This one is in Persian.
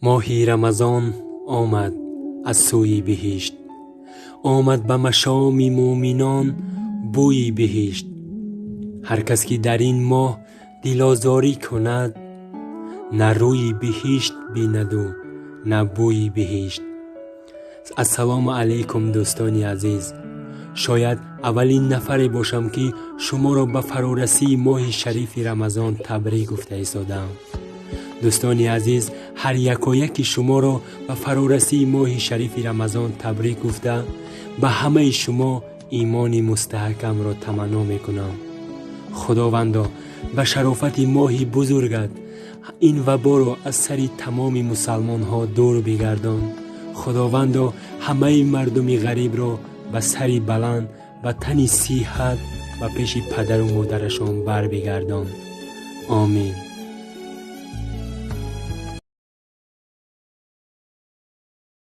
ماهی رمضان آمد از سوی بهشت، آمد به مشام مومنان بوی بهشت. هر کس که در این ماه دل آزاری کند، نه روی بهشت بیند و نه بوی بهشت. السلام علیکم دوستان عزیز. شاید اولین نفری باشم که شما را به فرارسی ماه شریف رمضان تبریک گفته ایستادم. دوستان عزیز، هر یک و یکی شما را به فرارسی ماه شریف رمضان تبریک گفته به همه شما ایمان مستحکم را تمنا میکنم. خداوندا به شرافت ماه بزرگت این وبا را از سر تمام مسلمان ها دور بگردان. خداوندا همه مردم غریب را به سر بلند و تن صحت و پیش پدر و مادرشان بر بگردان. آمین.